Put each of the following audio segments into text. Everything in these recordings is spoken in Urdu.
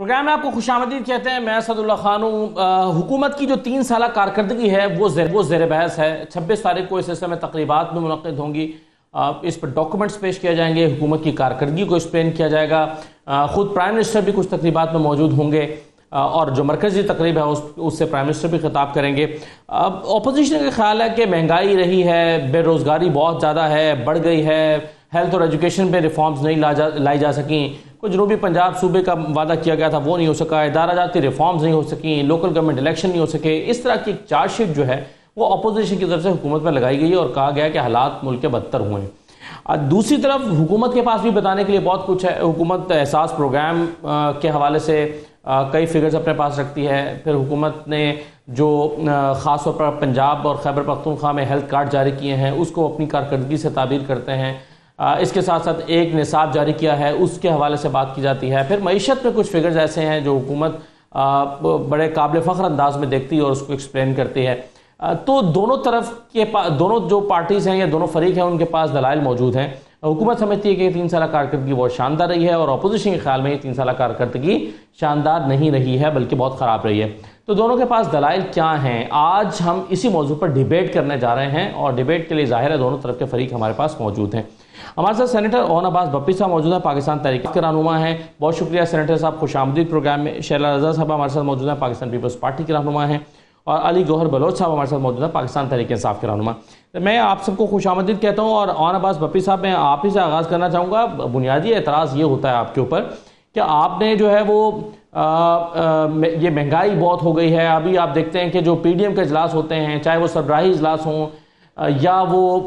پروگرام میں آپ کو خوش آمدید کہتے ہیں. میں اسد اللہ خان ہوں. حکومت کی جو 3 سالہ کارکردگی ہے وہ زیر بحث ہے. 26 تاریخ کو اس سلسلے میں تقریبات میں منعقد ہوں گی. اس پر ڈاکومنٹس پیش کیا جائیں گے. حکومت کی کارکردگی کو ایکسپلین کیا جائے گا. خود پرائم منسٹر بھی کچھ تقریبات میں موجود ہوں گے اور جو مرکزی تقریب ہے اس سے پرائم منسٹر بھی خطاب کریں گے. اپوزیشن کا خیال ہے کہ مہنگائی رہی ہے, بے روزگاری بہت زیادہ ہے, بڑھ گئی ہے, ہیلتھ اور ایجوکیشن پہ ریفارمز نہیں لائی جا سکیں, کوئی جنوبی پنجاب صوبے کا وعدہ کیا گیا تھا وہ نہیں ہو سکا, ادارہ جاتی ریفارمز نہیں ہو سکیں, لوکل گورنمنٹ الیکشن نہیں ہو سکے. اس طرح کی ایک چارج شیٹ جو ہے وہ اپوزیشن کی طرف سے حکومت پر لگائی گئی ہے اور کہا گیا کہ حالات ملک کے بدتر ہوئے ہیں. دوسری طرف حکومت کے پاس بھی بتانے کے لیے بہت کچھ ہے. حکومت احساس پروگرام کے حوالے سے کئی فگرز اپنے پاس رکھتی ہے. پھر حکومت نے جو خاص طور پر پنجاب اور خیبر پختونخوا میں ہیلتھ کارڈ جاری کیے ہیں اس کو اپنی کارکردگی سے تعبیر کرتے ہیں. اس کے ساتھ ساتھ ایک نصاب جاری کیا ہے اس کے حوالے سے بات کی جاتی ہے. پھر معیشت میں کچھ فگرز ایسے ہیں جو حکومت بڑے قابل فخر انداز میں دیکھتی ہے اور اس کو ایکسپلین کرتی ہے. تو دونوں طرف کے دونوں جو پارٹیز ہیں یا دونوں فریق ہیں ان کے پاس دلائل موجود ہیں. حکومت سمجھتی ہے کہ 3 سالہ کارکردگی بہت شاندار رہی ہے اور اپوزیشن کے خیال میں یہ 3 سالہ کارکردگی شاندار نہیں رہی ہے بلکہ بہت خراب رہی ہے. تو دونوں کے پاس دلائل کیا ہیں, آج ہم اسی موضوع پر ڈیبیٹ کرنے جا رہے ہیں اور ڈیبیٹ کے لیے ظاہر ہے دونوں طرف کے فریق ہمارے پاس موجود ہیں. ہمارے ساتھ سینیٹر اون عباس بپی صاحب موجود ہیں, پاکستان تحریک کے رہنما ہیں. بہت شکریہ سینیٹر صاحب, خوش آمدید پروگرام میں. شیلا رضا صاحب ہمارے ساتھ موجود ہیں, پاکستان پیپلز پارٹی کے رہنما ہیں. اور علی گوہر بلوچ صاحب ہمارے ساتھ موجود ہیں, پاکستان تحریک انصاف کے رہنما. میں آپ سب کو خوش آمدید کہتا ہوں. اور اون عباس بپی صاحب میں آپ ہی سے آغاز کرنا چاہوں گا. بنیادی اعتراض یہ ہوتا ہے آپ کے اوپر کہ آپ نے جو ہے وہ یہ مہنگائی بہت ہو گئی ہے. ابھی آپ دیکھتے ہیں کہ جو پی ڈی ایم کے اجلاس ہوتے ہیں, چاہے وہ سربراہی اجلاس ہوں یا وہ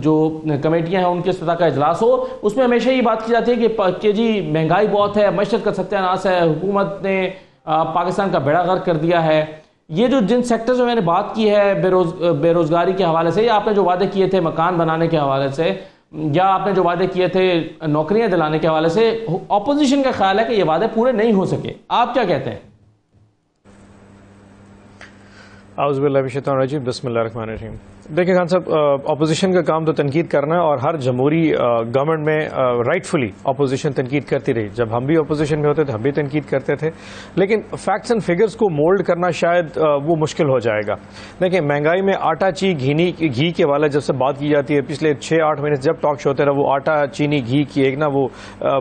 جو کمیٹیاں ہیں ان کے سطح کا اجلاس ہو, اس میں ہمیشہ یہ بات کی جاتی ہے کہ جی مہنگائی بہت ہے, معیشت کا ستیاناش ہے, حکومت نے پاکستان کا بیڑا غرق کر دیا ہے. یہ جو جن سیکٹرز میں نے بات کی ہے بے روزگاری کے حوالے سے, یا آپ نے جو وعدے کیے تھے مکان بنانے کے حوالے سے, یا آپ نے جو وعدے کیے تھے نوکریاں دلانے کے حوالے سے, اپوزیشن کا خیال ہے کہ یہ وعدے پورے نہیں ہو سکے. آپ کیا کہتے ہیں؟ اعوذ باللہ من الشیطان الرجیم, بسم اللہ الرحمن الرحیم. دیکھیں خان صاحب, اپوزیشن کا کام تو تنقید کرنا ہے اور ہر جمہوری گورنمنٹ میں رائٹ فلی اپوزیشن تنقید کرتی رہی. جب ہم بھی اپوزیشن میں ہوتے تھے ہم بھی تنقید کرتے تھے, لیکن فیکٹس اینڈ فگرز کو مولڈ کرنا شاید وہ مشکل ہو جائے گا. دیکھیں مہنگائی میں آٹا چینی گھی کے والے جب سے بات کی جاتی ہے پچھلے 6-8 مہینے جب ٹاک شو ہوتے رہے, وہ آٹا چینی گھی کی ایک نا وہ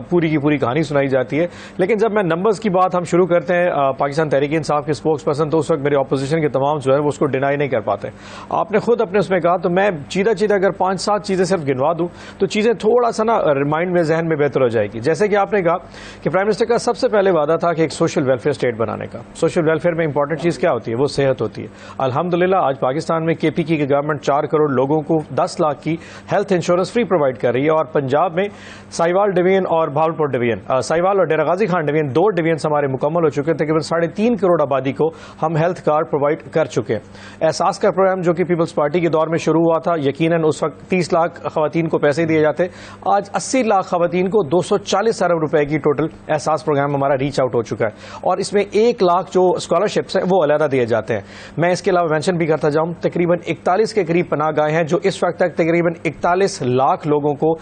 پوری کی پوری کہانی سنائی جاتی ہے. لیکن جب میں نمبرز کی بات ہم شروع کرتے ہیں, پاکستان تحریک انصاف کے اسپوکس پرسن, تو اس وقت میرے اپوزیشن کے تمام جو ہے وہ اس کو ڈینائی نہیں کر پاتے. آپ نے خود اپنے اس میں کہا, تو میں چیدہ اگر 5-7 چیزیں صرف گنوا دوں تو چیزیں تھوڑا سا نا ریمائنڈ میں ذہن میں بہتر ہو جائے گی. جیسے کہ آپ نے کہا کہ پرائم منسٹر کا سب سے پہلے وعدہ تھا کہ ایک سوشل ویلفیئر اسٹیٹ بنانے کا. سوشل ویلفیئر میں امپورٹنٹ چیز کیا ہوتی ہے؟ وہ صحت ہوتی ہے. الحمدللہ آج پاکستان میں کے پی کی گورنمنٹ 4 کروڑ لوگوں کو 10 لاکھ کی ہیلتھ انشورنس فری پرووائڈ کر رہی ہے. اور پنجاب میں ساہیوال ڈویژن اور بھاولپور ڈویژن, ساہیوال اور ڈیرہ غازی خان ڈویژن, 2 ڈویژنس ہمارے مکمل ہو چکے. تقریباً 3.5 کروڑ آبادی کو ہم ہیلتھ کارڈ پرووائڈ کر چکے ہیں. احساس کا پروگرام جو کہ پیپلز پارٹی کے دور میں شروع ہوا تھا, یقیناً اس وقت 30 لاکھ خواتین کو پیسے دیے جاتے. آج 80 لاکھ خواتین کو 240 ارب روپے کی ٹوٹل احساس پروگرام ہمارا ریچ آؤٹ ہو چکا ہے. اور اس میں 1 لاکھ جو اسکالرشپس ہیں وہ علیحدہ دیے جاتے ہیں. میں اس کے علاوہ مینشن بھی کرتا جاؤں, تقریباً 41 کے قریب پناہ گاہیں ہیں جو اس وقت تک تقریباً 41 لاکھ لوگوں کو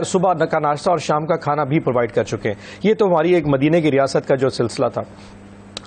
صبح کا ناشتہ اور شام کا کھانا بھی پرووائڈ کر چکے ہیں. یہ تو ہماری ایک مدینے کی ریاست کا جو سلسلہ تھا.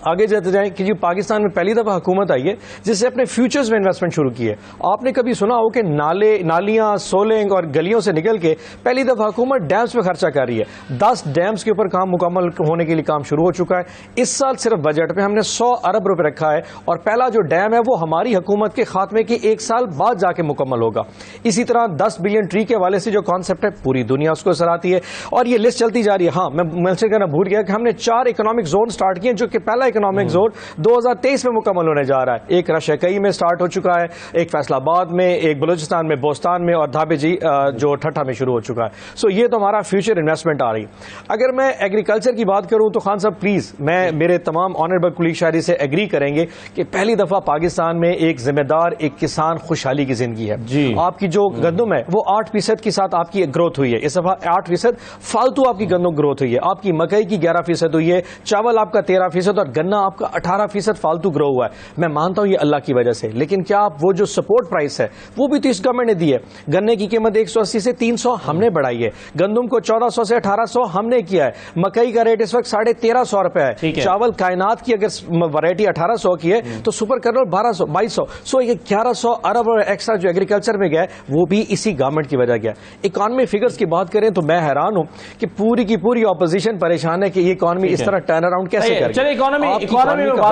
آگے جاتے جائیں کہ جی پاکستان میں پہلی دفعہ حکومت آئی ہے جس سے اپنے فیوچرز میں انویسٹمنٹ شروع کی ہے. آپ نے کبھی سنا ہو کہ نالیاں, سولنگ اور گلیوں سے نکل کے پہلی دفعہ حکومت ڈیمز پہ خرچہ کر رہی ہے. 10 ڈیمز کے اوپر کام مکمل ہونے کے لیے کام شروع ہو چکا ہے. اس سال صرف بجٹ پہ ہم نے 100 ارب روپے رکھا ہے اور پہلا جو ڈیم ہے وہ ہماری حکومت کے خاتمے کے 1 سال بعد جا کے مکمل ہوگا. اسی طرح 10 بلین ٹری کے حوالے سے جو کانسیپٹ ہے پوری دنیا اس کو سراہتی ہے اور یہ لسٹ چلتی جا رہی ہے. ہاں میں مینشن کرنا بھول گیا کہ ہم نے 4 اکنامک زون سٹارٹ کیے جو کہ پہلا اکنامک زون 2023 میں مکمل ہونے جا رہا ہے. ایک رشکئی میں سٹارٹ ہو چکا ہے, ایک فیصل آباد میں, ایک بلوچستان میں, بوستان میں, اور دھابے جی جو ٹھٹھا میں شروع ہو چکا ہے. سو یہ تو ہمارا فیوچر انویسٹمنٹ آ رہی. اگر میں ایگریکلچر کی بات کروں تو خان صاحب پلیز میرے تمام آنریبل کولیگ شاعری سے ایگری کریں گے کہ پہلی دفعہ پاکستان میں ایک ذمہ دار ایک کسان خوشحالی کی زندگی ہے. آپ کی جو گندم ہے وہ 8% کے ساتھ آپ کی گروتھ ہوئی ہے. اس دفعہ 8% فالتو آپ کی گندم گروتھ ہوئی ہے. آپ کی مکئی کی 11% ہوئی ہے, چاول آپ کا 13% اور گنا آپ کا 18% فالتو گرو ہوا ہے. میں مانتا ہوں یہ اللہ کی وجہ سے, لیکن کیا آپ وہ جو سپورٹ پرائس ہے وہ بھی تو اس گورنمنٹ نے دی ہے. گنے کی قیمت 180 سے 300 ہم نے بڑھائی ہے, گندم کو 1400 سے 1800 ہم نے کیا ہے, مکئی کا ریٹ اس وقت 1350 روپے ہے, چاول کائنات کی اگر ویرائٹی 1800 کی ہے تو سپر کرنول 1200 2200, سو یہ 1100 ارب اور ایکسٹرا جو ایگریکلچر میں گیا وہ بھی اسی گورنمنٹ کی وجہ گیا. اکانومی فگرز کی بات کریں تو میں حیران ہوں کہ پوری کی پوری اپوزیشن پریشان ہے کہ یہ اکانومی اس طرح ٹرن اراؤنڈ کیسے کرے. چلیے اکانومی میں بات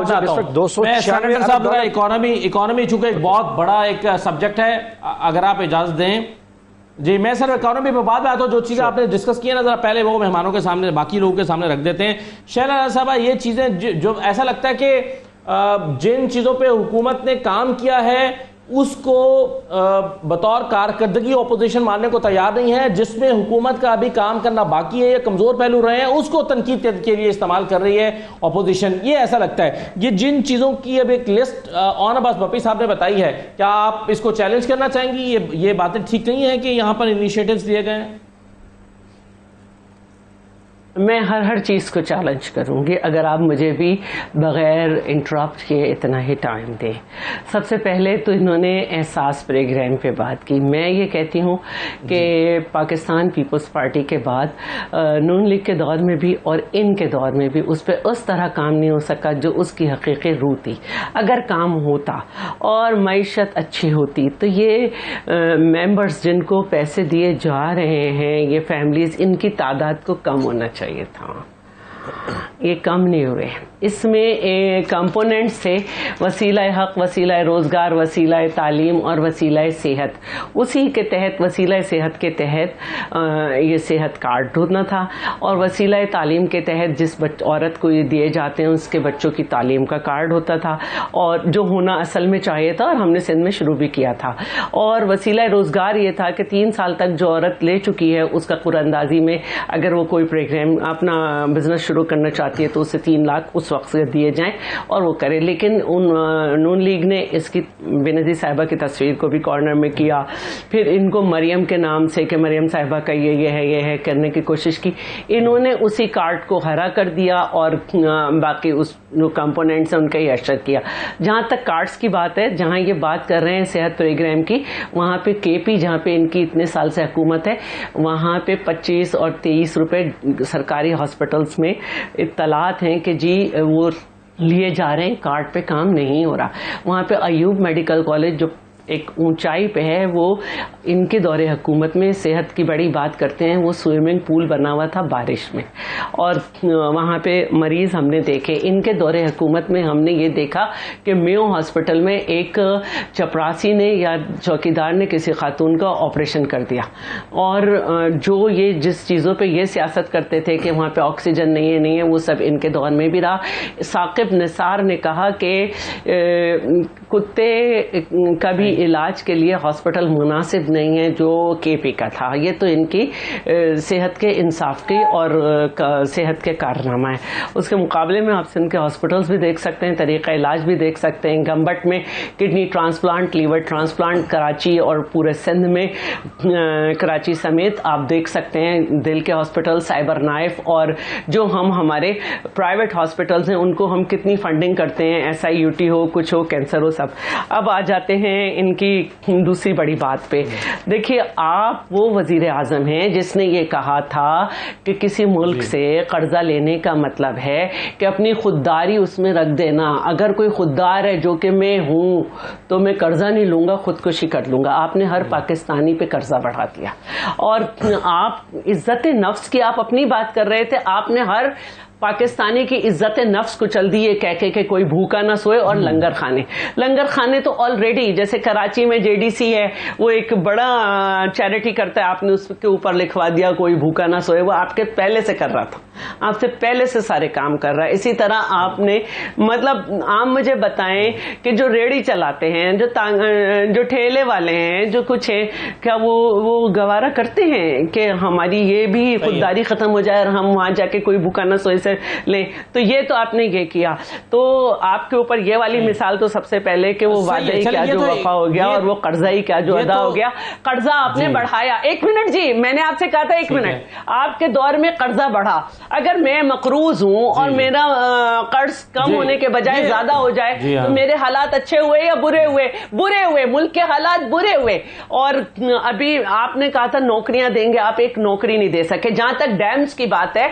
کرتا ہوں. اکانومی چونکہ ایک بہت بڑا ایک سبجیکٹ ہے, اگر آپ اجازت دیں. جی میں سر اکانومی پہ بعد میں آتا ہوں, جو چیزیں آپ نے ڈسکس کی نا ذرا پہلے وہ مہمانوں کے سامنے باقی لوگوں کے سامنے رکھ دیتے ہیں. شہلا صاحبہ, یہ چیزیں جو ایسا لگتا ہے کہ جن چیزوں پہ حکومت نے کام کیا ہے اس کو بطور کارکردگی اپوزیشن ماننے کو تیار نہیں ہے, جس میں حکومت کا ابھی کام کرنا باقی ہے یا کمزور پہلو رہے ہیں اس کو تنقید کے لیے استعمال کر رہی ہے اپوزیشن. یہ ایسا لگتا ہے یہ جن چیزوں کی اب ایک لسٹ آن عباس بپی صاحب نے بتائی ہے, کیا آپ اس کو چیلنج کرنا چاہیں گی؟ یہ باتیں ٹھیک نہیں ہیں کہ یہاں پر انیشیٹوز دیے گئے ہیں؟ میں ہر چیز کو چیلنج کروں گی اگر آپ مجھے بھی بغیر انٹرپٹ کیے اتنا ہی ٹائم دیں. سب سے پہلے تو انہوں نے احساس پروگرام پہ بات کی. میں یہ کہتی ہوں کہ پاکستان پیپلز پارٹی کے بعد نون لیگ کے دور میں بھی اور ان کے دور میں بھی اس پہ اس طرح کام نہیں ہو سکا جو اس کی حقیقی روح تھی. اگر کام ہوتا اور معیشت اچھی ہوتی تو یہ ممبرز جن کو پیسے دیے جا رہے ہیں, یہ فیملیز, ان کی تعداد کو کم ہونا چاہیے تھا. یہ کم نہیں ہوئے. اس میں کمپوننٹس تھے وسیلہ حق, وسیلہ روزگار, وسیلہ تعلیم اور وسیلہ صحت. اسی کے تحت وسیلہ صحت کے تحت یہ صحت کارڈ ڈھونڈنا تھا, اور وسیلہ تعلیم کے تحت جس عورت کو یہ دیے جاتے ہیں اس کے بچوں کی تعلیم کا کارڈ ہوتا تھا, اور جو ہونا اصل میں چاہیے تھا, اور ہم نے سندھ میں شروع بھی کیا تھا. اور وسیلہ روزگار یہ تھا کہ 3 سال تک جو عورت لے چکی ہے اس کا قراندازی میں اگر وہ کوئی پروگرام اپنا بزنس شروع کرنا چاہتی ہے تو اسے 3 لاکھ اس وقت سے دیے جائیں اور وہ کرے. لیکن نون لیگ نے اس کی بینظیر صاحبہ کی تصویر کو بھی کارنر میں کیا, پھر ان کو مریم کے نام سے کہ مریم صاحبہ کا یہ ہے کرنے کی کوشش کی. انہوں نے اسی کارڈ کو ہرا کر دیا اور باقی اس کمپوننٹس ان کا ہی اشر کیا. جہاں تک کارڈز کی بات ہے, جہاں یہ بات کر رہے ہیں صحت پروگرام کی, وہاں پہ کے پی جہاں پہ ان کی اتنے سال سے حکومت ہے, وہاں پہ 25 اور 23 روپے سرکاری ہاسپٹلس میں اطلاعات ہیں کہ جی وہ لیے جا رہے ہیں, کارڈ پہ کام نہیں ہو رہا. وہاں پہ ایوب میڈیکل کالج جو ایک اونچائی پہ ہے, وہ ان کے دور حکومت میں صحت کی بڑی بات کرتے ہیں, وہ سوئمنگ پول بنا ہوا تھا بارش میں, اور وہاں پہ مریض ہم نے دیکھے. ان کے دور حکومت میں ہم نے یہ دیکھا کہ میو ہاسپٹل میں ایک چپراسی نے یا چوکیدار نے کسی خاتون کا آپریشن کر دیا, اور جو یہ جس چیزوں پہ یہ سیاست کرتے تھے کہ وہاں پہ آکسیجن نہیں ہے, وہ سب ان کے دور میں بھی رہا. ثاقب نثار نے کہا کہ کتے کا بھی علاج کے لیے ہاسپٹل مناسب نہیں ہے جو کے پی کا تھا. یہ تو ان کی صحت کے انصاف کی اور صحت کے کارنامہ ہے. اس کے مقابلے میں آپ سندھ کے ہاسپٹلس بھی دیکھ سکتے ہیں, طریقہ علاج بھی دیکھ سکتے ہیں. گمبٹ میں kidney transplant, liver transplant, Karachi اور پورے سندھ میں کراچی سمیت آپ دیکھ سکتے ہیں دل کے ہاسپٹل, سائبر نائف, اور جو ہمارے پرائیویٹ ہاسپٹلس ہیں ان کو ہم کتنی فنڈنگ کرتے ہیں, SIUT ہو, کچھ ہو, کینسر ہو, سب. اب آ جاتے ہیں ان کی دوسری بڑی بات پہ. دیکھیے آپ وہ وزیر اعظم ہیں جس نے یہ کہا تھا کہ کسی ملک سے قرضہ لینے کا مطلب ہے کہ اپنی خودداری اس میں رکھ دینا. اگر کوئی خوددار ہے جو کہ میں ہوں تو میں قرضہ نہیں لوں گا, خودکشی کر لوں گا. آپ نے ہر پاکستانی پہ قرضہ بڑھا دیا, اور آپ عزت نفس کی آپ اپنی بات کر رہے تھے, آپ نے ہر پاکستانی کی عزت نفس کو چل دی ہے کہہ کہ کوئی بھوکا نہ سوئے. اور لنگر خانے تو آلریڈی, جیسے کراچی میں JDC ہے, وہ ایک بڑا چیریٹی کرتا ہے, آپ نے اس کے اوپر لکھوا دیا کوئی بھوکا نہ سوئے. وہ آپ کے پہلے سے کر رہا تھا, آپ سے پہلے سے سارے کام کر رہا ہے. اسی طرح آپ نے مطلب آپ مجھے بتائیں کہ جو ریڑھی چلاتے ہیں, جو ٹھیلے والے ہیں, جو کچھ ہیں, کیا وہ گوارا کرتے ہیں کہ ہماری یہ بھی خودداری ختم ہو جائے اور ہم وہاں جا کے کوئی بھوکا نہ سوئے سے سے لیں. تو یہ تو آپ نے یہ کیا, تو آپ کے اوپر یہ والی مثال تو سب سے پہلے کہ وہ وعدہ ہی کیا جو وفا ہو گیا, اور وہ قرضہ ہی کیا جو ادا ہو گیا. قرضہ آپ نے بڑھایا. ایک منٹ جی, میں نے آپ سے کہا تھا ایک منٹ, آپ کے دور میں قرضہ بڑھا. اگر میں مقروض ہوں اور میرا قرض کم ہونے کے بجائے زیادہ ہو جائے تو میرے حالات اچھے ہوئے یا برے ہوئے؟ برے ہوئے. ملک کے حالات برے ہوئے. اور ابھی آپ نے کہا تھا نوکریاں دیں گے, آپ ایک نوکری نہیں دے سکے. جہاں تک ڈیمز کی بات ہے,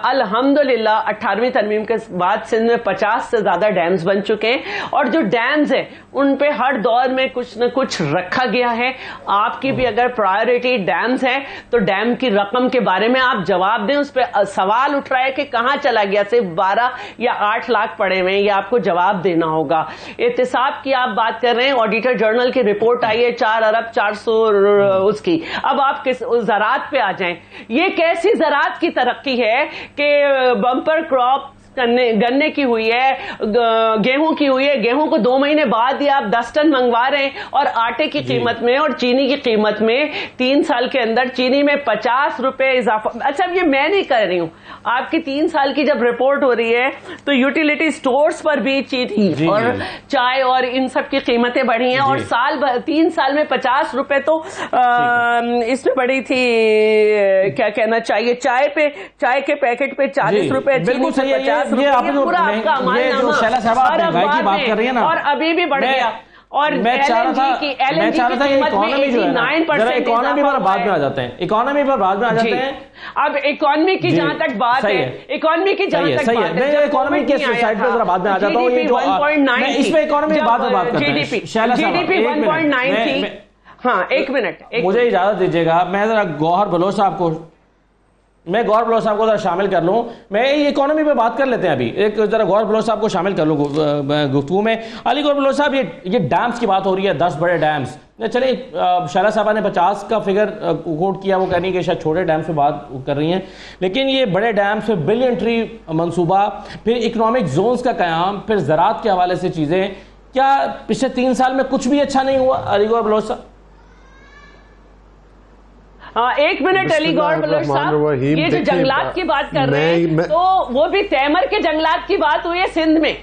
الحمدللہ 18ویں ترمیم کے بعد سندھ میں 50 سے زیادہ ڈیمز بن چکے ہیں, اور جو ڈیمز ہیں ان پہ ہر دور میں کچھ نہ کچھ رکھا گیا ہے. آپ کی بھی اگر پرائیورٹی ڈیمز ہے تو ڈیم کی رقم کے بارے میں آپ جواب دیں. اس پہ سوال اٹھ رہا ہے کہ کہاں چلا گیا, صرف 12 یا 8 لاکھ پڑے ہوئے ہیں, یہ آپ کو جواب دینا ہوگا. احتساب کی آپ بات کر رہے ہیں, آڈیٹر جنرل کی رپورٹ آئی ہے 4 ارب 400 اس کی. اب آپ زراعت پہ آ جائیں. یہ کیسی زراعت کی ترقی ہے کہ بمپر کراپ گنے کی ہوئی ہے, گیہوں کی ہوئی ہے, گیہوں کو 2 مہینے بعد ہی آپ 10 ٹن منگوا رہے ہیں, اور آٹے کی قیمت میں اور چینی کی قیمت میں 3 سال کے اندر چینی میں 50 روپے اضافہ. اچھا یہ میں نہیں کہہ رہی ہوں, آپ کی 3 سال کی جب رپورٹ ہو رہی ہے تو یوٹیلیٹی سٹورز پر بھی چینی اور چائے اور ان سب کی قیمتیں بڑھی ہیں, اور 3 سال میں 50 روپے تو اس میں بڑی تھی, کیا کہنا چاہیے, چائے کے پیکٹ پہ 40 روپے, چینی پہ 50. یہ آپ جو شیلا صاحبہ مہنگائی کی بات کر رہی ہیں نا, اور ابھی بھی بڑھ گیا. اور میں چاہ رہا تھا یہ اکانومی جو ہے نا, اکانومی پر بعد میں آ جاتے ہیں, اکانومی پر بعد میں آ جاتے ہیں. اب اکانومی کی جہاں تک بات ہے, اکانومی کی جہاں تک بات ہے, میں اکانومی کے سائڈ پہ ذرا بعد میں آ جاتا ہوں. میں اس پہ اکانومی بعد میں بات کرتا ہوں. شیلا صاحبہ ہاں ایک منٹ مجھے اجازت دیجیے گا, میں ذرا گوہر بلوچ صاحب کو ذرا شامل کر لوں. میں یہ اکانومی پہ بات کر لیتے ہیں ابھی, ایک ذرا گوہر بلوچ صاحب کو شامل کر لوں گفتگو میں. علی گوہر بلوچ صاحب, یہ ڈیمز کی بات ہو رہی ہے, 10 بڑے ڈیمز. چلیں, شیلا صاحبہ نے 50 کا فگر کوٹ کیا, وہ کہہ رہی ہیں کہ شاید چھوٹے ڈیم سے بات کر رہی ہیں, لیکن یہ بڑے ڈیم سے بلین ٹری منصوبہ, پھر اکنامک زونز کا قیام, پھر زراعت کے حوالے سے چیزیں. کیا پچھلے 3 سال میں کچھ بھی اچھا نہیں ہوا علی گوہر بلوچ صاحب؟ ایک منٹ علی گوہر بلوچ صاحب, یہ جو جنگلات کی بات کر رہے ہیں تو وہ بھی تیمر کے جنگلات کی بات ہوئی ہے سندھ میں,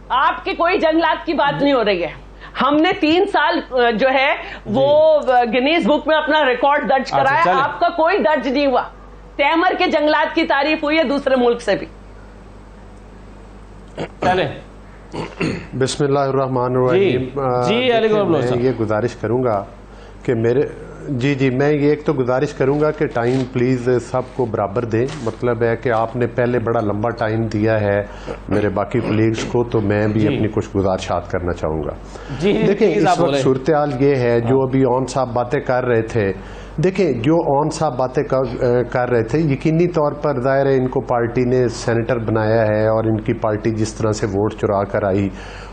آپ کے کوئی جنگلات کی بات نہیں ہو رہی ہے. ہم نے 3 سال جو ہے وہ گنیز بک میں اپنا ریکارڈ درج کرایا, آپ کا کوئی درج نہیں ہوا. تیمر کے جنگلات کی تعریف ہوئی ہے دوسرے ملک سے بھی. چلیں, بسم اللہ الرحمن الرحیم. جی علی گوہر بلوچ صاحب, یہ گزارش کروں گا کہ میں یہ ایک تو گزارش کروں گا کہ ٹائم پلیز سب کو برابر دیں. مطلب ہے کہ آپ نے پہلے بڑا لمبا ٹائم دیا ہے میرے باقی کولیگز کو, تو میں بھی اپنی کچھ گزارشات کرنا چاہوں گا. دیکھیں اس وقت صورتحال یہ ہے, جو ابھی اون صاحب باتیں کر رہے تھے, دیکھیں جو اون صاحب باتیں کر رہے تھے, یقینی طور پر ظاہر ہے ان کو پارٹی نے سینیٹر بنایا ہے, اور ان کی پارٹی جس طرح سے ووٹ چرا کر آئی,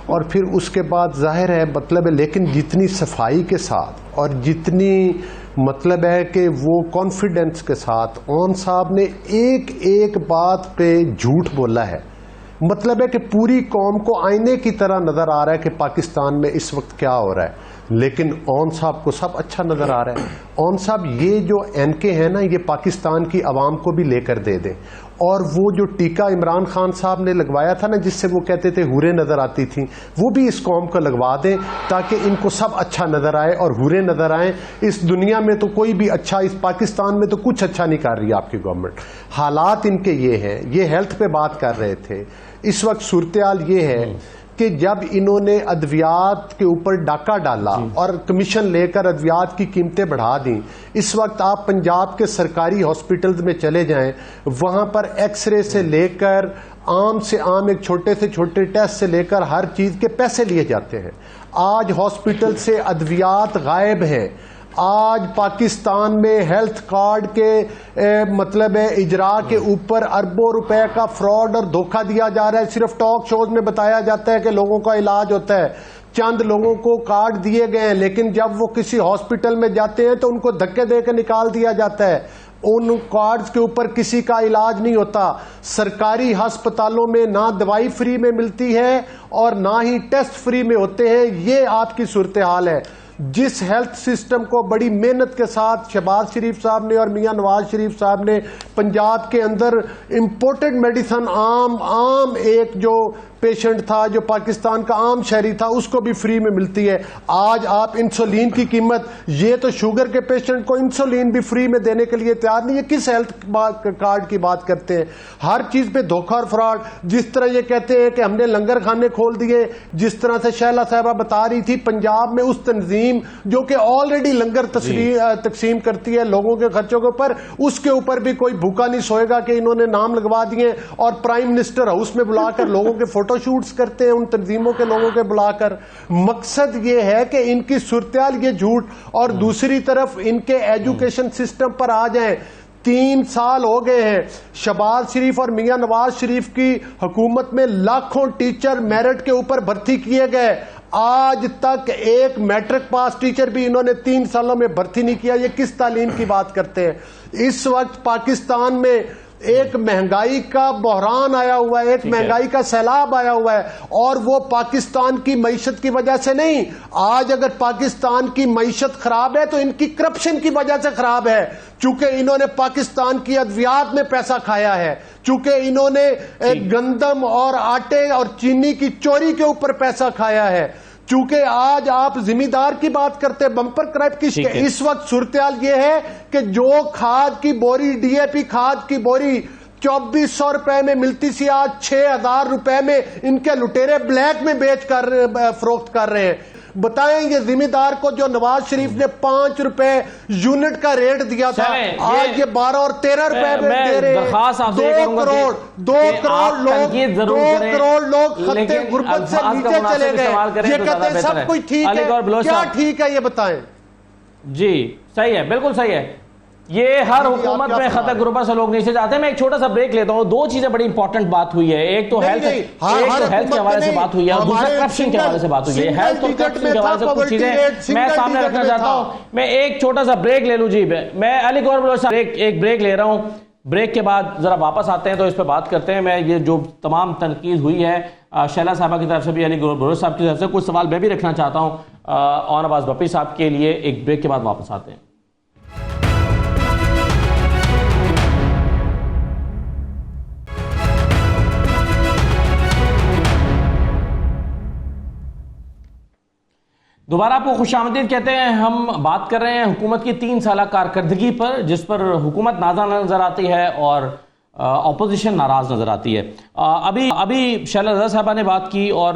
اور پھر اس کے بعد ظاہر ہے مطلب ہے, لیکن جتنی صفائی کے ساتھ اور جتنی مطلب ہے کہ وہ کانفیڈنس کے ساتھ اون صاحب نے ایک بات پہ جھوٹ بولا ہے. مطلب ہے کہ پوری قوم کو آئینے کی طرح نظر آ رہا ہے کہ پاکستان میں اس وقت کیا ہو رہا ہے, لیکن اون صاحب کو سب اچھا نظر آ رہا ہے. اون صاحب یہ جو این کے ہیں نا, یہ پاکستان کی عوام کو بھی لے کر دے دیں, اور وہ جو ٹیکہ عمران خان صاحب نے لگوایا تھا نا, جس سے وہ کہتے تھے حوریں نظر آتی تھیں, وہ بھی اس قوم کو لگوا دیں تاکہ ان کو سب اچھا نظر آئے اور حوریں نظر آئیں. اس دنیا میں تو کوئی بھی اچھا, اس پاکستان میں تو کچھ اچھا نہیں کر رہی آپ کی گورنمنٹ. حالات ان کے یہ ہیں. یہ ہیلتھ پہ بات کر رہے تھے. اس وقت صورتحال یہ ہے کہ جب انہوں نے ادویات کے اوپر ڈاکہ ڈالا اور کمیشن لے کر ادویات کی قیمتیں بڑھا دیں, اس وقت آپ پنجاب کے سرکاری ہاسپٹلز میں چلے جائیں, وہاں پر ایکس رے سے لے کر عام سے عام ایک چھوٹے سے چھوٹے ٹیسٹ سے لے کر ہر چیز کے پیسے لیے جاتے ہیں. آج ہاسپٹل سے ادویات غائب ہیں. آج پاکستان میں ہیلتھ کارڈ کے مطلب اجرا کے اوپر اربوں روپے کا فراڈ اور دھوکہ دیا جا رہا ہے. صرف ٹاک شوز میں بتایا جاتا ہے کہ لوگوں کا علاج ہوتا ہے, چند لوگوں کو کارڈ دیے گئے ہیں, لیکن جب وہ کسی ہاسپٹل میں جاتے ہیں تو ان کو دھکے دے کے نکال دیا جاتا ہے. ان کارڈز کے اوپر کسی کا علاج نہیں ہوتا. سرکاری ہسپتالوں میں نہ دوائی فری میں ملتی ہے اور نہ ہی ٹیسٹ فری میں ہوتے ہیں. یہ آپ کی صورتحال ہے. جس ہیلتھ سسٹم کو بڑی محنت کے ساتھ شہباز شریف صاحب نے اور میاں نواز شریف صاحب نے پنجاب کے اندر امپورٹڈ میڈیسن عام ایک جو پیشنٹ تھا جو پاکستان کا عام شہری تھا اس کو بھی فری میں ملتی ہے. آج آپ انسولین کی قیمت, یہ تو شوگر کے پیشنٹ کو انسولین بھی فری میں دینے کے لیے تیار نہیں. یہ کس ہیلتھ کارڈ کی بات کرتے ہیں؟ ہر چیز پہ دھوکہ اور فراڈ. جس طرح یہ کہتے ہیں کہ ہم نے لنگر خانے کھول دیے, جس طرح سے شہلا صاحبہ بتا رہی تھی پنجاب میں اس تنظیم جو کہ آلریڈی لنگر تقسیم کرتی ہے لوگوں کے خرچوں کے اوپر, اس کے اوپر بھی کوئی بھوکا نہیں سوئے گا کہ انہوں نے نام لگوا دیے اور پرائم منسٹر ہاؤس میں بلا کر لوگوں کے فوٹو شوٹس کرتے ہیں ان تنظیموں کے لوگوں کے بلا کر. مقصد یہ ہے کہ ان کی صورتحال یہ جھوٹ, اور دوسری طرف ان کے ایجوکیشن سسٹم پر آ جائیں. 3 سال ہو گئے ہیں شہباز شریف اور میاں نواز شریف کی حکومت میں لاکھوں ٹیچر میرٹ کے اوپر بھرتی کیے گئے, آج تک ایک میٹرک پاس ٹیچر بھی انہوں نے 3 سالوں میں بھرتی نہیں کیا. یہ کس تعلیم کی بات کرتے ہیں؟ اس وقت پاکستان میں ایک مہنگائی کا بحران آیا ہوا ہے, ایک مہنگائی کا سیلاب آیا ہوا ہے, اور وہ پاکستان کی معیشت کی وجہ سے نہیں. آج اگر پاکستان کی معیشت خراب ہے تو ان کی کرپشن کی وجہ سے خراب ہے, چونکہ انہوں نے پاکستان کی ادویات میں پیسہ کھایا ہے, چونکہ انہوں نے گندم اور آٹے اور چینی کی چوری کے اوپر پیسہ کھایا ہے, چونکہ آج آپ زمیندار کی بات کرتے بمپر کراپ کی. اس وقت صورتحال یہ ہے کہ جو کھاد کی بوری, ڈی اے پی کھاد کی بوری 2400 روپے میں ملتی سی, آج 6000 روپے میں ان کے لٹیرے بلیک میں بیچ کر فروخت کر رہے ہیں. بتائیں یہ زمیندار کو جو نواز شریف نے 5 روپے یونٹ کا ریٹ دیا تھا, آج یہ 12 اور 13 روپے میں دے رہے ہیں. 2 کروڑ لوگ خطے غربت سے نیچے چلے گئے. یہ کہتے ہیں سب کچھ ٹھیک ہے, کیا ٹھیک ہے یہ بتائیں؟ جی صحیح ہے, بالکل صحیح ہے. یہ ہر حکومت میں خطہ غربت سے لوگ نیچے جاتے ہیں. میں ایک چھوٹا سا بریک لیتا ہوں. 2 چیزیں بڑی امپورٹنٹ بات ہوئی ہے. ایک تو ہیلتھ کے حوالے سے بات ہوئی ہے, اور دوسرا کرپشن کے حوالے سے بات ہوئی ہے. ہیلتھ اور کرپشن کے حوالے سے کچھ چیزیں میں سامنے رکھنا چاہتا ہوں. میں ایک چھوٹا سا بریک لے لوں. جی میں علی گور بلوچ صاحب ایک بریک لے رہا ہوں. بریک کے بعد ذرا واپس آتے ہیں تو اس پہ بات کرتے ہیں. میں یہ جو تمام تنقید ہوئی ہے شہلا صاحبہ کی طرف سے بھی, علی گور بلوچ صاحب کی طرف سے, کچھ سوال میں بھی رکھنا چاہتا ہوں اور نواز بپی صاحب کے لیے. ایک بریک کے بعد واپس آتے ہیں. دوبارہ آپ کو خوش آمدید کہتے ہیں. ہم بات کر رہے ہیں حکومت کی 3 سالہ کارکردگی پر, جس پر حکومت نازا نظر آتی ہے اور اپوزیشن ناراض نظر آتی ہے. ابھی شہلا رضا صاحبہ نے بات کی اور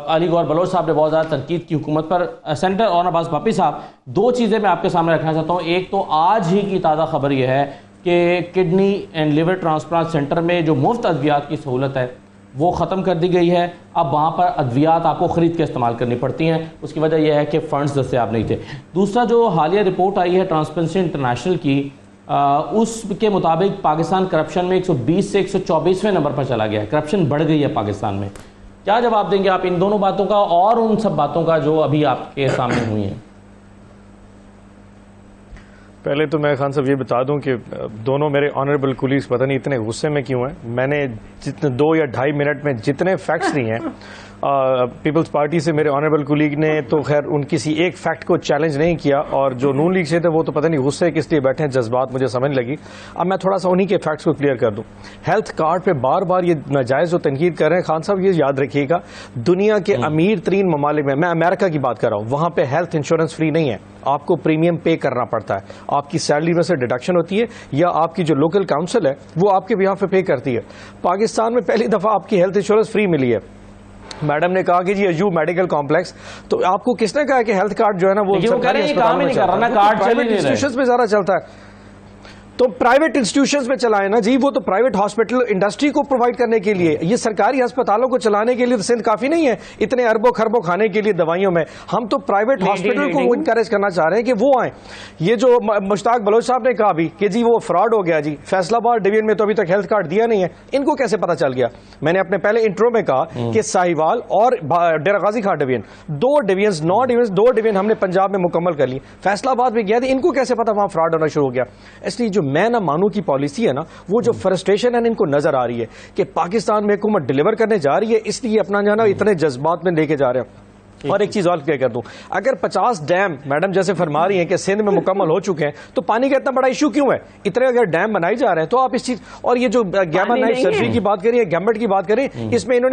علی گور بلوچ صاحب نے بہت زیادہ تنقید کی حکومت پر. سینیٹر اور نواز بپی صاحب, 2 چیزیں میں آپ کے سامنے رکھنا چاہتا ہوں. ایک تو آج ہی کی تازہ خبر یہ ہے کہ kidney and liver transplant centre میں جو مفت ادویات کی سہولت ہے وہ ختم کر دی گئی ہے. اب وہاں پر ادویات آپ کو خرید کے استعمال کرنی پڑتی ہیں. اس کی وجہ یہ ہے کہ فنڈز دستیاب نہیں تھے. دوسرا جو حالیہ رپورٹ آئی ہے ٹرانسپیرنسی انٹرنیشنل کی, اس کے مطابق پاکستان کرپشن میں 120 سے 124ویں نمبر پر چلا گیا ہے. کرپشن بڑھ گئی ہے پاکستان میں. کیا جواب دیں گے آپ ان دونوں باتوں کا اور ان سب باتوں کا جو ابھی آپ کے سامنے ہوئی ہیں؟ پہلے تو میں خان صاحب یہ بتا دوں کہ دونوں میرے آنریبل کولیگز پتہ نہیں اتنے غصے میں کیوں ہیں. میں نے جتنے 2 یا 2.5 منٹ میں جتنے فیکٹس دیے ہیں پیپلز پارٹی سے میرے آنریبل کولیگ نے تو خیر ان کسی ایک فیکٹ کو چیلنج نہیں کیا, اور جو نون لیگ سے تھے وہ تو پتہ نہیں غصے کس لیے بیٹھے ہیں, جذبات مجھے سمجھ لگی. اب میں تھوڑا سا انہی کے فیکٹس کو کلیئر کر دوں. ہیلتھ کارڈ پہ بار بار یہ ناجائز جو تنقید کر رہے ہیں, خان صاحب یہ یاد رکھیے گا دنیا کے امیر ترین ممالک میں امریکہ کی بات کر رہا ہوں, وہاں پہ ہیلتھ انشورنس فری نہیں ہے. آپ کو پریمیم پے کرنا پڑتا ہے. آپ کی سیلری میں سے ڈیڈکشن ہوتی ہے, یا آپ کی جو لوکل کاؤنسل ہے وہ آپ کے بیہاف پہ پے کرتی ہے. پاکستان میں پہلی دفعہ آپ کی ہیلتھ انشورنس فری ملی ہے. میڈم نے کہا کہ جی ایجو میڈیکل کمپلیکس, تو آپ کو کس نے کہا کہ ہیلتھ کارڈ جو ہے نا وہ پرائیویٹ انسٹیٹیوشنز میں زیادہ چلتا ہے؟ تو پرائیویٹ انسٹیٹیوشنز میں چلائیں نا جی, وہ تو پرائیویٹ ہاسپٹل انڈسٹری کو پرووائڈ کرنے کے لیے. یہ سرکاری ہسپتالوں کو چلانے کے لیے تو سندھ کافی نہیں ہے اتنے اربوں خربوں کھانے کے لیے دوائیوں میں. ہم تو پرائیویٹ ہاسپٹل کو انکریج کرنا چاہ رہے ہیں کہ وہ آئیں. یہ جو مشتاق بلوچ صاحب نے کہا بھی کہ جی وہ فراڈ ہو گیا, جی فیصل آباد ڈویژن میں تو ابھی تک ہیلتھ کارڈ دیا نہیں ہے. ان کو کیسے پتا چل گیا؟ میں نے اپنے پہلے انٹرو میں کہا کہ ساہیوال اور Dera Ghazi Khan division 2 division 9 division 2 division ہم نے پنجاب میں مکمل کر لی. فیصل آباد میں گیا تھا, ان کو کیسے پتا وہاں فراڈ ہونا شروع ہو گیا؟ اس لیے جو میں نہ مانوں کی پالیسی ہے نا, وہ جو فرسٹریشن ہے ان کو نظر آ رہی ہے کہ پاکستان میں حکومت ڈیلیور کرنے جا رہی ہے, اس لیے اپنا جو ہے نا اتنے جذبات میں لے کے جا رہے ہیں. اور ایک چیز اور کلیئر کر دوں, اگر 50 ڈیم میڈم جیسے فرما رہی ہیں کہ سندھ میں مکمل ہو چکے ہیں, تو پانی کا اتنا بڑا ایشو کیوں ہے؟ اتنے اگر ڈیم بنائی جا رہے ہیں تو آپ اس چیز, اور یہ جو گیما نائٹ سرجری کی بات کریے, گیمٹ کی بات کریں, اس میں انہوں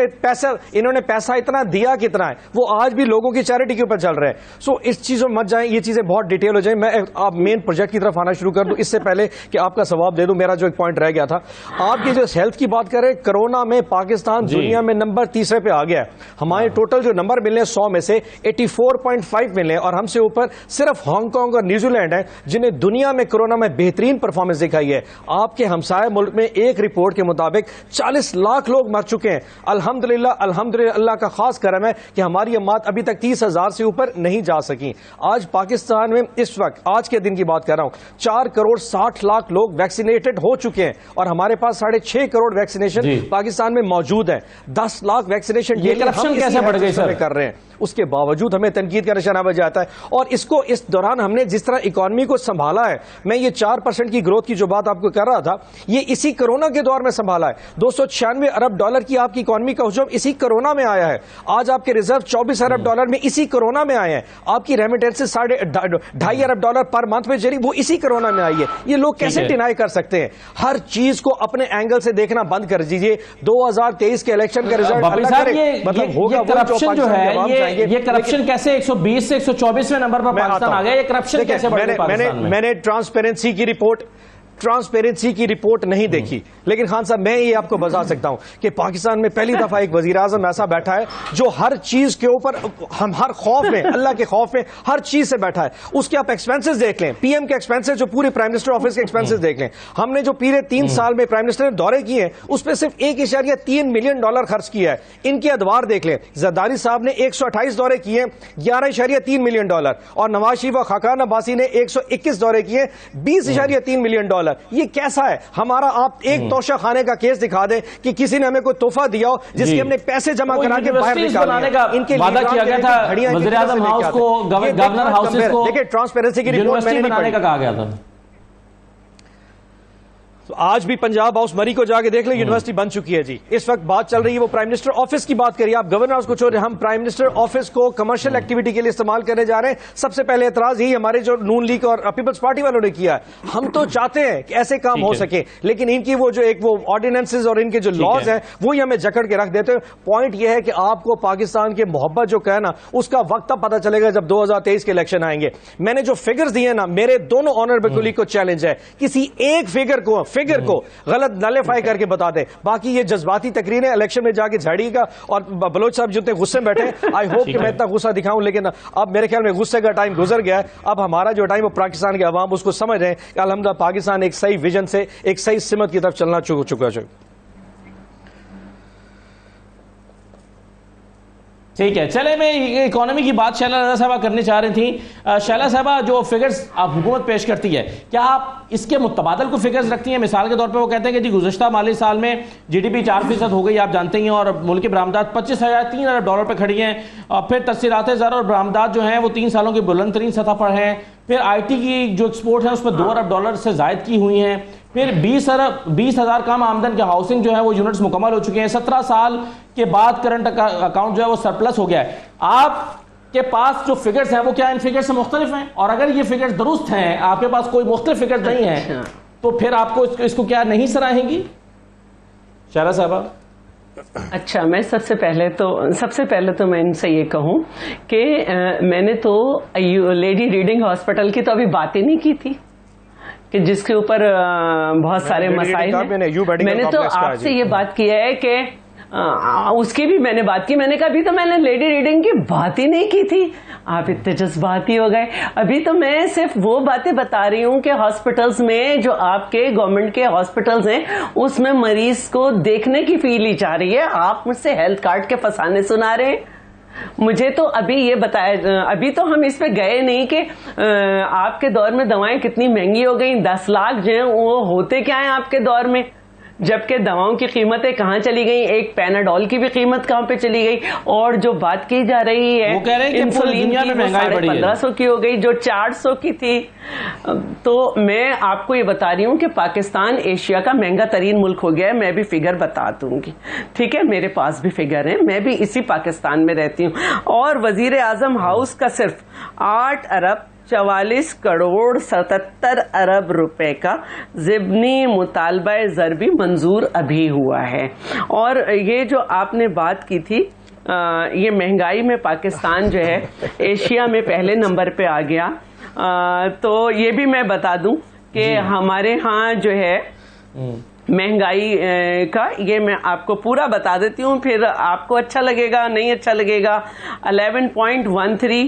نے پیسہ اتنا دیا کتنا ہے, وہ آج بھی لوگوں کی چیریٹی کے اوپر چل رہے ہیں. سو اس چیزوں میں مت جائیں, یہ چیزیں بہت ڈیٹیل ہو جائیں. میں آپ مین پروجیکٹ کی طرف آنا شروع کر دوں اس سے پہلے کہ آپ کا ثواب دے دوں. میرا جو ایک پوائنٹ رہ گیا تھا, آپ کی جو ہیلتھ کی بات کریں, کرونا میں پاکستان دنیا میں نمبر 3 پہ آ گیا ہے. ہمارے ٹوٹل جو نمبر ملے 100 میں سے 84.5 ملے, اور ہم سے اوپر صرف ہانگ کانگ اور نیوزی لینڈ ہیں جنہیں دنیا میں کرونا میں بہترین پرفارمنس دکھائی ہے. آپ کے ہمسائے ملک میں ایک رپورٹ کے مطابق 40 لاکھ لوگ مر چکے ہیں. الحمدللہ اللہ کا خاص کرم ہے کہ ہماری اموات ابھی تک 30,000 سے اوپر نہیں جا سکی. آج پاکستان میں اس وقت آج کے دن کی بات کر رہا ہوں 4 کروڑ 60 لاکھ لوگ ویکسینیٹڈ ہو چکے ہیں, اور ہمارے پاس 6.5 کروڑ ویکسینیشن پاکستان میں موجود ہے. 10 لاکھ ویکسینیشن کیسے بڑھ گئی سر کر رہے ہیں. اس کے باوجود ہمیں تنقید کا نشانہ بن جاتا ہے. اور اس کو اس دوران ہم نے جس طرح اکانومی کو سنبھالا ہے, میں یہ 4% کی گروتھ کی جو بات آپ کو کر رہا تھا, یہ اسی کرونا کے دور میں سنبھالا ہے. 296 ارب ڈالر کی آپ کی اکانومی کا حجم اسی کرونا میں آیا ہے. آج آپ کے ریزرو 24 ارب ڈالر میں اسی کرونا میں آئے ہیں. آپ کی ریمیٹنس 2.5 ارب ڈالر پر منتھ میں جری, وہ اسی کرونا میں آئی ہے. یہ لوگ کیسے ڈینائی کر سکتے ہیں؟ ہر چیز کو اپنے اینگل سے دیکھنا بند کر دیجیے. 2023 کے الیکشن کا رزلٹ مطلب ہوگا, کرپشن جو ہے, یہ کرپشن کیسے 120 سے 124ویں نمبر پر پاکستان آ گیا؟ یہ کرپشن کیسے بڑھ گئی پاکستان میں؟ میں نے ٹرانسپیرنسی کی رپورٹ نہیں دیکھی, لیکن خان صاحب میں یہ آپ کو بتا سکتا ہوں کہ پاکستان میں پہلی دفعہ ایک وزیر اعظم ایسا بیٹھا ہے جو ہر چیز کے اوپر, ہم ہر خوف میں, اللہ کے خوف میں ہر چیز سے بیٹھا ہے. اس کے آپ ایکسپینسز دیکھ لیں, پی ایم کے ایکسپینسز, جو پورے پرائم منسٹر آفس کے ایکسپینسز دیکھ لیں. ہم نے جو پورے 3 سال میں پرائم منسٹر نے دورے کیے ہیں, اس پہ صرف 1.3 ملین ڈالر خرچ کیا ہے. ان کے ادوار دیکھ لیں, زرداری صاحب نے 128 دورے کیے, 11.3 ملین ڈالر, اور نواز شریف و خاقان عباسی نے 121 دورے کیے, 20.3 ملین ڈالر. یہ کیسا ہے ہمارا؟ آپ ایک توشہ خانے کا کیس دکھا دیں کہ کسی نے ہمیں کوئی تحفہ دیا ہو جس کی ہم نے پیسے جمع کرا کے باہر نکالنے کا ان کے وعدہ کیا گیا تھا. وزیر اعظم ہاؤس کو, گورنر ہاؤسز کو دیکھیں ٹرانسپیرنسی کی رپورٹ میں نے بنانے کا کہا گیا تھا. آج بھی پنجاب ہاؤس مری کو جا کے دیکھ لیں, یونیورسٹی بن چکی ہے جی. اس وقت بات چل رہی ہے وہ پرائم منسٹر آفس کی بات کریے, آپ گورنر ہاؤس کو چھوڑ رہے ہیں, ہم پرائم منسٹر آفس کو کمرشل ایکٹیویٹی کے لیے استعمال کرنے جا رہے ہیں. سب سے پہلے اعتراض یہی ہمارے جو نون لیگ اور پیپلز پارٹی والوں نے کیا ہے. ہم تو چاہتے ہیں کہ ایسے کام ہو سکے, لیکن ان کی وہ جو ایک وہ آرڈیننسز اور ان کے جو لاز ہیں وہی ہمیں جکڑ کے رکھ دیتے ہیں. پوائنٹ یہ ہے کہ آپ کو پاکستان کے محبت جو کہنا, اس کا وقت تب پتہ چلے گا جب 2023 کے الیکشن آئیں گے. میں نے جو فگرز دیے نا, میرے دونوں آنریبل کولیگ کو چیلنج ہے, کسی ایک فگر کو غلط نلیفائی کر کے بتا دیں. باقی یہ جذباتی تقریریں الیکشن میں جا کے جھاڑی کا, اور بلوچ صاحب جو اتنے غصے میں بیٹھے, آئی ہوپ کہ میں اتنا غصہ دکھاؤں, لیکن اب میرے خیال میں غصے کا ٹائم گزر گیا ہے. اب ہمارا جو ٹائم, وہ پاکستان کے عوام اس کو سمجھ رہے ہیں کہ الحمدللہ پاکستان ایک صحیح ویژن سے ایک صحیح سمت کی طرف چلنا چکا ہے. ٹھیک ہے, چلے میں اکانومی کی بات شیلا رضا صاحبہ کرنی چاہ رہی تھیں. شیلا صاحبہ, جو فگرز آپ حکومت پیش کرتی ہے, کیا آپ اس کے متبادل کو فگرز رکھتی ہیں؟ مثال کے طور پہ وہ کہتے ہیں کہ جی گزشتہ مالی سال میں جی ڈی پی 4% ہو گئی, آپ جانتے ہیں, اور ملکی برآمدات 25,003 ارب ڈالر پہ کھڑی ہیں. پھر تصدیرات زر اور برآمدات جو ہیں وہ 3 سالوں کی بلند ترین سطح پر ہیں. پھر آئی ٹی کی جو ایکسپورٹ ہے اس میں 2 ارب ڈالر سے زائد کی ہوئی ہیں. پھر 20,000 کم آمدن کے ہاؤسنگ جو ہے وہ یونٹس مکمل ہو چکے ہیں. 17 سال کے بعد کرنٹ اکاؤنٹ جو ہے وہ سرپلس ہو گیا ہے. آپ کے پاس جو فگرز ہیں وہ کیا ان فگرز سے مختلف ہیں؟ اور اگر یہ فگرز درست ہیں, آپ کے پاس کوئی مختلف فگرز نہیں ہیں, تو پھر آپ کو اس کو کیا نہیں سراہیں گی شیلا صاحبہ؟ اچھا, میں سب سے پہلے تو میں ان سے یہ کہوں کہ میں نے تو لیڈی ریڈنگ ہاسپٹل کی تو ابھی بات ہی نہیں کی تھی کہ جس کے اوپر بہت سارے مسائل ہیں. میں نے تو آپ سے یہ بات کیا ہے کہ اس کی بھی میں نے بات کی. میں نے کہا ابھی تو میں نے لیڈی ریڈنگ کی بات ہی نہیں کی تھی, آپ اتنے جذباتی ہو گئے. ابھی تو میں صرف وہ باتیں بتا رہی ہوں کہ ہاسپٹلز میں جو آپ کے گورنمنٹ کے ہاسپٹلز ہیں اس میں مریض کو دیکھنے کی فیل ہی چاہ رہی ہے. آپ مجھ سے ہیلتھ کارڈ کے فسانے سنا رہے ہیں. مجھے تو ابھی یہ بتایا, ابھی تو ہم اس پہ گئے نہیں کہ آپ کے دور میں دوائیں کتنی مہنگی ہو گئیں. 10 لاکھ جو ہیں وہ ہوتے کیا ہیں آپ کے دور میں, جبکہ دواؤں کی قیمتیں کہاں چلی گئی, ایک پیناڈول کی بھی قیمت کہاں پہ چلی گئی, اور جو بات کی جا رہی ہے وہ کہہ رہے ہیں کہ پوری دنیا میں مہنگائی بڑھی ہے, 1500 کی ہو گئی جو 400 کی تھی. تو میں آپ کو یہ بتا رہی ہوں کہ پاکستان ایشیا کا مہنگا ترین ملک ہو گیا ہے. میں بھی فگر بتا دوں گی, ٹھیک ہے, میرے پاس بھی فگر ہیں, میں بھی اسی پاکستان میں رہتی ہوں. اور وزیر اعظم ہاؤس کا صرف 8 ارب 44 کروڑ 77 ارب روپے کا ضمنی مطالبہ زر بھی منظور ابھی ہوا ہے. اور یہ جو آپ نے بات کی تھی, یہ مہنگائی میں پاکستان جو ہے ایشیا میں پہلے نمبر پہ آ گیا. تو یہ بھی میں بتا دوں کہ ہمارے ہاں جو ہے مہنگائی کا, یہ میں آپ کو پورا بتا دیتی ہوں, پھر آپ کو اچھا لگے گا نہیں اچھا لگے گا. 11.13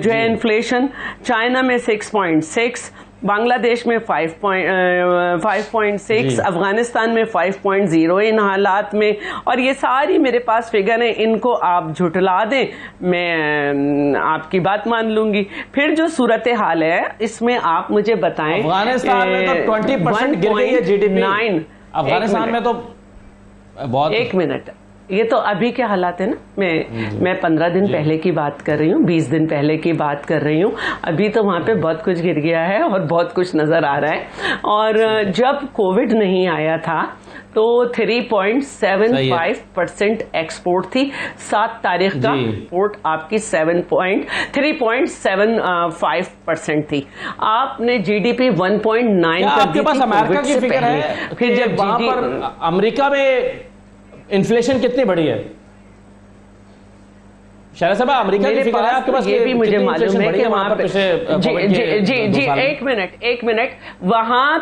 جو ہے انفلیشن, چائنا میں 6.6, بنگلہ دیش میں 5.6, افغانستان میں 5.0 ان حالات میں. اور یہ ساری میرے پاس فگر ہیں, ان کو آپ جھٹلا دیں میں آپ کی بات مان لوں گی. پھر جو صورتحال ہے اس میں آپ مجھے بتائیں, افغانستان میں تو 20% گر گئی ہے جی ڈی پی. افغانستان میں تو بہت, ایک منٹ, یہ تو ابھی کے حالات ہیں نا, میں 15 دن پہلے کی بات کر رہی ہوں, 20 دن پہلے کی بات کر رہی ہوں. ابھی تو وہاں پہ بہت کچھ گر گیا ہے اور بہت کچھ نظر آ رہا ہے. اور جب کووڈ نہیں آیا تھا تو 3.75% ایکسپورٹ تھی. 7 تاریخ کا ایکسپورٹ آپ کی 3.75% تھی. آپ نے جی ڈی پی 1.9 آپ کے پاس امریکہ کی فگر ہے, پھر جب وہاں پر امریکہ میں انفلیشن کتنی بڑی ہے شہر صاحب, امریکہ کی فگر ہے آپ کے پاس, یہ بھی مجھے معلوم ہے کہ وہاں پہ جی ایک منٹ وہاں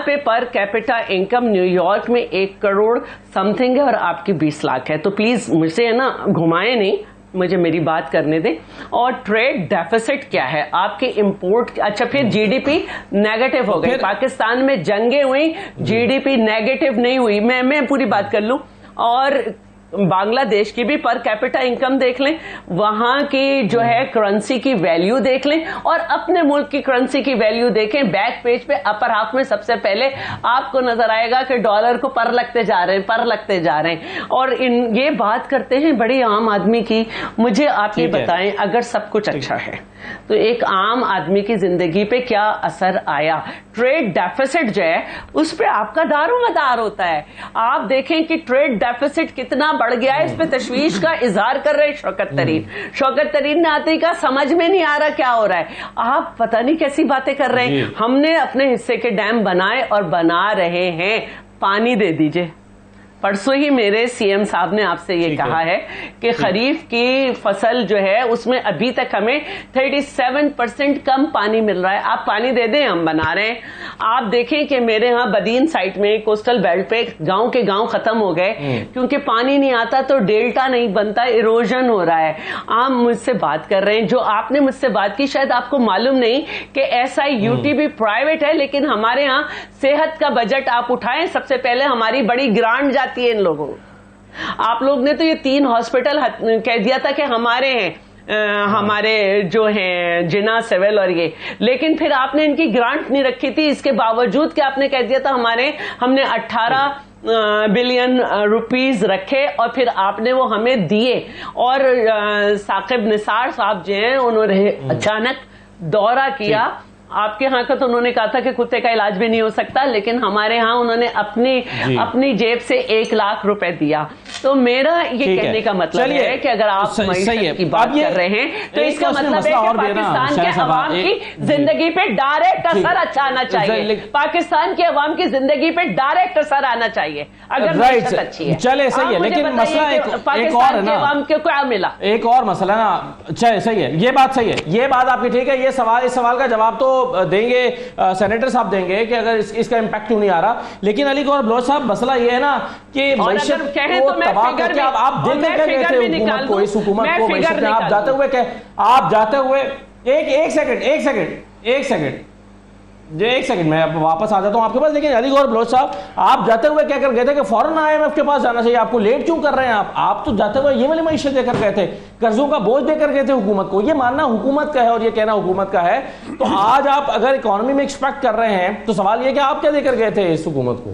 پہ per capita income new York میں 1 کروڑ سم تھنگ ہے اور آپ کی 20 لاکھ ہے. تو پلیز مجھ سے ہے نا گھمائیں نہیں, مجھے میری بات کرنے دیں. اور ٹریڈ ڈیفیسٹ کیا ہے آپ کے امپورٹ, اچھا پھر جی ڈی پی نیگیٹو ہو گئی. پاکستان میں جنگیں ہوئی, جی ڈی پی نیگیٹو نہیں ہوئی. میں پوری بات کر لوں. اور بنگلہ دیش کی بھی پر کیپٹا انکم دیکھ لیں, وہاں کی جو ہے کرنسی کی ویلیو دیکھ لیں, اور اپنے ملک کی کرنسی کی ویلیو دیکھیں. بیک پیج پہ اپر ہاف میں سب سے پہلے آپ کو نظر آئے گا کہ ڈالر کو پر لگتے جا رہے ہیں. اور یہ بات کرتے ہیں بڑی عام آدمی کی. مجھے آپ یہ بتائیں, اگر سب کچھ اچھا ہے تو ایک عام آدمی کی زندگی پہ کیا اثر آیا؟ ٹریڈ ڈیفیسٹ جو ہے اس پہ آپ کا دار و مدار ہوتا ہے. آپ دیکھیں کہ ٹریڈ ڈیفیسٹ کتنا بڑھ گیا ہے, اس پہ تشویش کا اظہار کر رہے شوکت ترین نے آتے کا سمجھ میں نہیں آ رہا کیا ہو رہا ہے. آپ پتہ نہیں کیسی باتیں کر رہے ہیں. ہم نے اپنے حصے کے ڈیم بنائے اور بنا رہے ہیں, پانی دے دیجئے. پرسوں ہی میرے سی ایم صاحب نے آپ سے یہ کہا ہے کہ خریف کی فصل جو ہے اس میں ابھی تک ہمیں 37% کم پانی مل رہا ہے. آپ پانی دے دیں, ہم بنا رہے ہیں. آپ دیکھیں کہ میرے ہاں بدین سائٹ میں کوسٹل بیلٹ پہ گاؤں کے گاؤں ختم ہو گئے کیونکہ پانی نہیں آتا, تو ڈیلٹا نہیں بنتا, ایروژن ہو رہا ہے. آپ مجھ سے بات کر رہے ہیں, جو آپ نے مجھ سے بات کی شاید آپ کو معلوم نہیں کہ ایس آئی یو ٹی بھی پرائیویٹ ہے, لیکن ہمارے ہاں صحت کا بجٹ آپ اٹھائیں, سب سے پہلے ہماری بڑی گرانٹ جاتی ہے ان لوگوں. آپ لوگ نے تو یہ 3 ہاسپٹل کہہ دیا تھا کہ ہمارے ہیں, ہمارے جو ہیں جنا سول اور یہ, لیکن پھر آپ نے ان کی گرانٹ نہیں رکھی تھی. اس کے باوجود کہ آپ نے کہہ دیا تھا ہم نے 18 بلین روپیز رکھے اور پھر آپ نے وہ ہمیں دیے. اور ثاقب نثار صاحب جو ہیں انہوں نے اچانک دورہ کیا. آپ کے ہاں کا تو انہوں نے کہا تھا کہ کتے کا علاج بھی نہیں ہو سکتا, لیکن ہمارے ہاں انہوں نے اپنی جیب سے 1 لاکھ روپے دیا. تو میرا یہ کہنے کا مطلب ہے کہ اگر آپ معیشت کی بات کر رہے ہیں تو اس کا مطلب ہے کہ پاکستان کے عوام کی زندگی پہ ڈائریکٹ اثر اچھا آنا چاہیے. پاکستان کی عوام کی زندگی پہ ڈائریکٹ اثر آنا چاہیے اگر معیشت اچھی ہے. چلے صحیح ہے, لیکن مسئلہ ایک اور ہے نا, عوام کو کیا ملا, ایک اور مسئلہ نا. چلے صحیح ہے, یہ بات صحیح ہے, یہ بات آپ کی ٹھیک ہے. یہ سوال, اس سوال کا جواب تو دیں گے سینیٹر صاحب دیں گے کہ اگر اس کا امپیکٹ کیوں نہیں آ رہا. لیکن علی گور بلوچ صاحب مسئلہ یہ ہے نا کہ معیشت کو تباہ کر کے آپ دیکھ کر گئے تھے حکومت کو, اس حکومت کو معیشت میں آپ جاتے ہوئے ایک سیکنڈ میں واپس آ جاتا ہوں آپ کے پاس. لیکن علی گور بلوچ صاحب آپ جاتے ہوئے کیا کر گئے تھے کہ فوراً IMF کے پاس جانا چاہیے آپ کو, لیٹ کیوں کر رہے ہیں آپ تو جاتے ہوئے یہ والی معیشت دے کر گئے تھے, قرضوں کا بوجھ دے کر گئے تھے حکومت کو. یہ ماننا حکومت کا ہے اور یہ کہنا حکومت کا ہے. تو آج آپ اگر اکانومی میں ایکسپیکٹ کر رہے ہیں تو سوال یہ کہ آپ کیا دے کر گئے تھے اس حکومت کو؟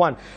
1।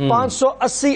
580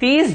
30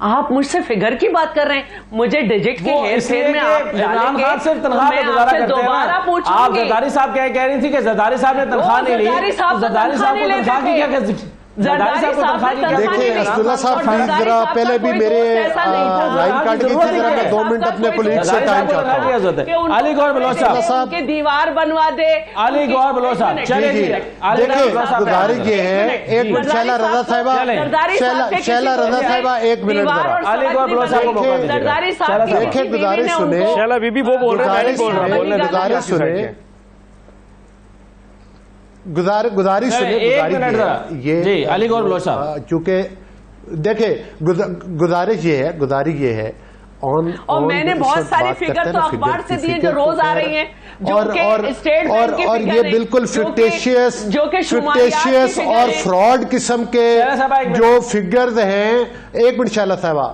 آپ مجھ سے فگر کی بات کر رہے ہیں, مجھے ڈیجٹ کے ہیر پھیر میں آپ عمران خان صرف تنخواہ پہ گزارا کرتے ہیں نا. آپ زرداری صاحب کہہ رہی تھی کہ زرداری صاحب نے تنخواہ نہیں لی, زرداری صاحب کو تنخواہ کی کیا دیکھیں اسداللہ صاحب پلیز ذرا پہلے بھی میرے لائن کاٹ گئی تھی, ذرا میں 2 منٹ اپنے کولیگ سے ٹائم چاہتا ہوں. علی گور بلوچ صاحب کی دیوار بنوا دے, علی گور بلوچ صاحب چلے جی. دیکھیں گزارش یہ ہے, 1 منٹ شیلا رضا صاحبہ, شیلا رضا صاحبہ 1 منٹ ذرا. علی گور بلوچ صاحب کو دیکھیں گزارش سنیں, شیلا بی بی وہ بول رہے ہیں, گزارش سنیں, گزارش سنیں. جی علی گور بلوچ صاحب, چونکہ دیکھیں گزارش یہ ہے اور میں نے بہت ساری فگر تو اخبار سے دیے جو روز آ رہی ہیں, اور یہ بالکل فکٹیشیس اور فراڈ قسم کے جو فگرز ہیں. 1 منٹ شیلا صاحبہ,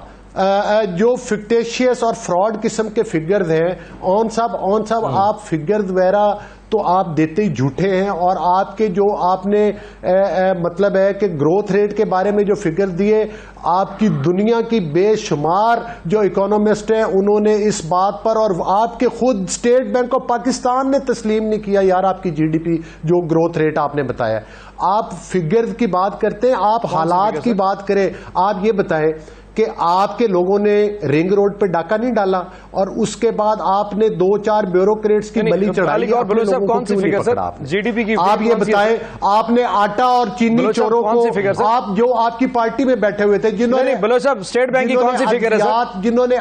جو فکٹیشیس اور فراڈ قسم کے فگرز ہیں, اون صاحب آپ فگرز وغیرہ تو آپ دیتے ہی جھوٹے ہیں, اور آپ کے جو آپ نے مطلب ہے کہ گروتھ ریٹ کے بارے میں جو فگر دیے, آپ کی دنیا کی بے شمار جو اکانومسٹ ہیں انہوں نے اس بات پر, اور آپ کے خود اسٹیٹ بینک آف پاکستان نے تسلیم نہیں کیا یار آپ کی جی ڈی پی جو گروتھ ریٹ آپ نے بتایا. آپ فگرز کی بات کرتے ہیں, آپ حالات کی بات کریں. آپ یہ بتائیں کہ آپ کے لوگوں نے رنگ روڈ پہ ڈاکہ نہیں ڈالا, اور اس کے بعد آپ نے 2-4 بیوروکریٹس کی بلی چڑھائی, جی ڈی پی کی. آپ یہ بتائیں, آپ نے آٹا اور چینی چوروں کو, آپ جو آپ کی پارٹی میں بیٹھے ہوئے تھے جنہوں نے بلوچ صاحب اسٹیٹ بینک کی کون سی فگر ہے, جنہوں نے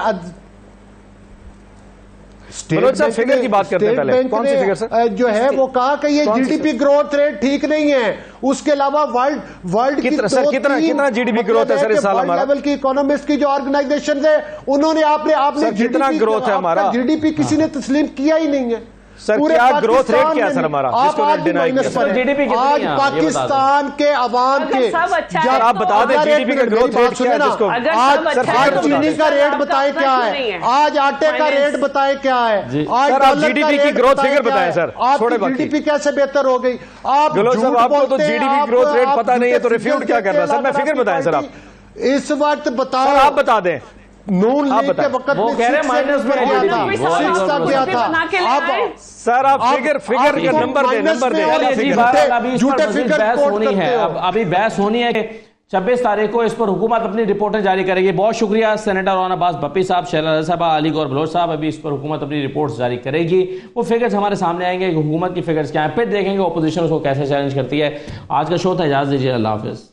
بلوچ صاحب فگر کی بات کرتے ہیں پہلے, کون سی فگر سر جو ہے وہ کہا کہ یہ G D P growth rate ٹھیک نہیں ہے. اس کے علاوہ ورلڈ کتنا جی ڈی پی گروتھ ہے سر اس سال ہمارا, لیول کی اکانومسٹ کی جو آرگنائزیشن ہے انہوں نے آپ نے کتنا گروتھ ہے ہمارا, جی ڈی پی کسی نے تسلیم کیا ہی نہیں ہے. سر کیا گروتھ ریٹ کیا سر ہمارا, آج پاکستان کے عوام کے, جب آپ بتا دیں جی ڈی پی کا گروتھ ریٹ کیا ہے جس کو, آج چینی کا ریٹ بتائیں کیا ہے, آج آٹے کا ریٹ بتائیں کیا ہے, سر آپ جی ڈی پی کی گروتھ فگر بتائیں سر, آپ جی ڈی پی کیسے بہتر ہو گئی. آپ کو تو G D P growth rate پتا نہیں ہے تو ریفیوٹ کیا کر رہا ہے سر, میں فگر بتائیں سر, آپ اس وقت بتاؤ, آپ بتا دیں. نون لیگ کے وقت وہ کہہ رہے مائنس میں گیا تھا. سر آپ فگر کا نمبر دیں, جھوٹے فگر بحث ہونی ہے, ابھی بحث ہونی ہے کہ 26 تاریخ کو اس پر حکومت اپنی رپورٹیں جاری کرے گی. بہت شکریہ سینیٹر روحان عباس بپی صاحب, شیلا رضا صاحبہ, علی گور بلوچ صاحب. ابھی اس پر حکومت اپنی رپورٹس جاری کرے گی, وہ فگرز ہمارے سامنے آئیں گے کہ حکومت کی فگرز کیا ہیں, پھر دیکھیں گے اپوزیشن اس کو کیسے چیلنج کرتی ہے. آج کا شو تھا, اجازت دیجیے, اللہ حافظ.